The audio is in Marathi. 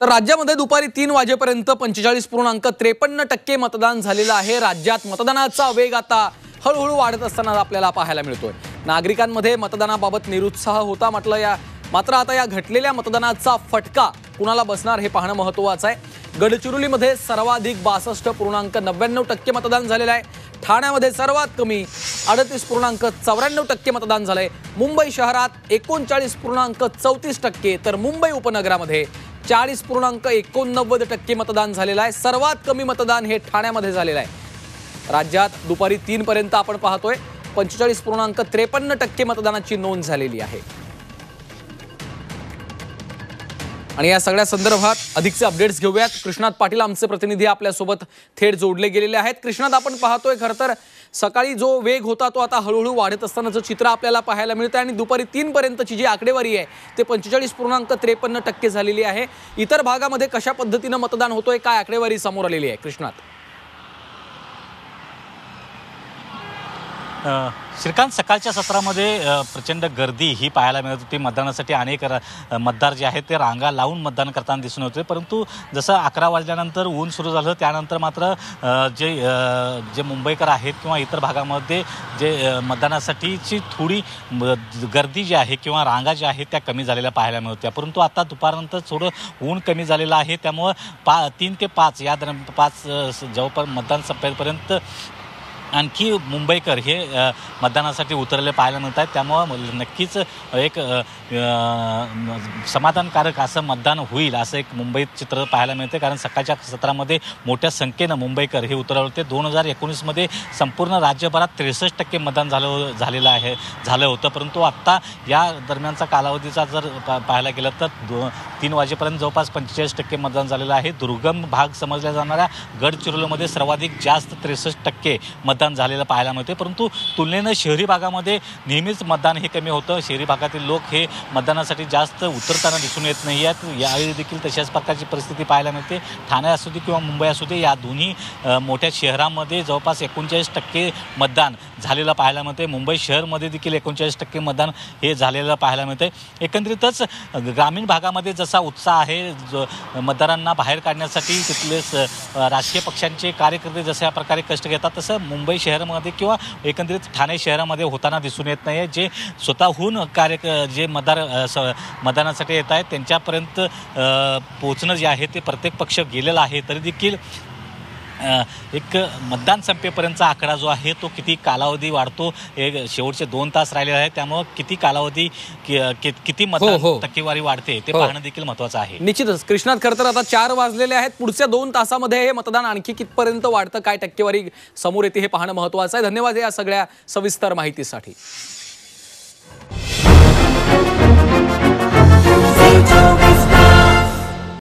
तर राज्यामध्ये दुपारी 3 वाजेपर्यंत 45.53% मतदान झालेलं आहे। राज्यात मतदानाचा वेग आता हळूहळू वाढत असताना आपल्याला पाहायला मिळतोय। नागरिकांमध्ये मतदानाबाबत निरुत्साह होता मात्र आता या घटलेल्या मतदानाचा फटका कुणाला बसणार हे पाहणं महत्त्वाचं आहे। गडचिरोलीमध्ये सर्वाधिक 62.99% मतदान झालेलं आहे। ठाण्यामध्ये सर्वात कमी 38.94% मतदान झालंय। मुंबई शहरात 39.34% तर मुंबई उपनगरामध्ये 40.89% मतदान झालेलं आहे। सर्वात कमी मतदान हे ठाण्यामध्ये झालेलं आहे। राज्यात दुपारी 3 पर्यंत आपण पाहतोय 45.53% मतदानाची नोंद झालेली आहे। आणि या सगळ्या संदर्भात अधिकचे अपडेट्स घेऊयात। कृष्णात पाटील आमचे प्रतिनिधी आपल्या सोबत थेट जोडले गेलेले आहेत। कृष्णात, आपण पाहतोय खरं तर सकाळी जो वेग होता तो आता हळूहळू वाढत असतानाचं चित्र आपल्याला पाहायला मिळतं आणि दुपारी 3 पर्यंतची जी आकडेवारी आहे ते 45.53% झालेली आहे। इतर भागामध्ये कशा पद्धतीने मतदान होतोय, काय आकडेवारी समोर आलेली आहे कृष्णात? श्रीकांत, सकाळच्या सत्रामध्ये प्रचंड गर्दी ही पाहायला मिळत होती। मतदानासाठी अनेक मतदार जे आहेत ते रांगा लावून मतदान करताना दिसून होते, परंतु जसं 11 वाजल्यानंतर ऊन सुरू झालं त्यानंतर मात्र जे मुंबईकर आहेत किंवा इतर भागामध्ये जे मतदानासाठीची थोडी गर्दी जी आहे किंवा रांगा ज्या आहेत त्या कमी झालेल्या पाहायला मिळत होत्या। परंतु आता दुपारनंतर थोडं ऊन कमी झालेलं आहे, त्यामुळं 3 ते 5 या दरम्यान 5 जवळपास मतदान संपेपर्यंत आणखी मुंबईकर हे मतदानासाठी उतरले पाहायला मिळत आहेत। त्यामुळं नक्कीच एक समाधानकारक असं मतदान होईल असं एक मुंबईत चित्र पाहायला मिळते, कारण सकाळच्या सत्रामध्ये मोठ्या संख्येनं मुंबईकर हे उतरले होते। 2019मध्ये संपूर्ण राज्यभरात 63% मतदान झालं होतं, परंतु आत्ता या दरम्यानचा कालावधीचा जर पाहायला गेलं तर 3 वाजेपर्यंत जवळपास 45% मतदान झालेलं आहे। दुर्गम भाग समजल्या जाणाऱ्या गडचिरोलीमध्ये सर्वाधिक जास्त 63% मतदान झालेलं पाहायला मिळते, परंतु तुलनेनं शहरी भागामध्ये नेहमीच मतदान हे कमी होतं। शहरी भागातील लोक हे मतदानासाठी जास्त उतरताना दिसून येत नाही आहेत। यावेळी देखील तशाच प्रकारची परिस्थिती पाहायला मिळते। ठाणे असू दे किंवा मुंबई असू दे, या दोन्ही मोठ्या शहरांमध्ये जवळपास 39% मतदान झालेलं पाहायला मिळते। मुंबई शहरमध्ये देखील 39% मतदान हे झालेलं पाहायला मिळते। एकंदरीतच ग्रामीण भागामध्ये जसा उत्साह आहे मतदारांना बाहेर काढण्यासाठी तिथले राजकीय पक्षांचे कार्यकर्ते जशा प्रकारे कष्ट घेतात, तसं मुंबई शहरामध्ये किंवा एकंदरीत ठाणे शहरामध्ये होताना दिसून येत नाही। जे स्वतःहून जे मतदानासाठी येत आहेत त्यांच्यापर्यंत पोहोचणं जे आहे ते प्रत्येक पक्ष गेलेला आहे, तरी देखील एक मतदान संपेपर्यंतचा आकडा जो आहे तो किती कालावधी वाढतो, एक शेवटचे 2 तास राहिले आहेत, त्यामुळे किती कालावधी किती मतदान टक्केवारी वाढते ते पाहणं देखील महत्त्वाचं आहे। निश्चितच कृष्णात, खरं तर आता 4 वाजलेले आहेत। पुढच्या 2 तासामध्ये हे मतदान आणखी कितपर्यंत वाढतं, काय टक्केवारी समोर येते हे पाहणं महत्त्वाचं आहे। धन्यवाद या सगळ्या सविस्तर माहितीसाठी।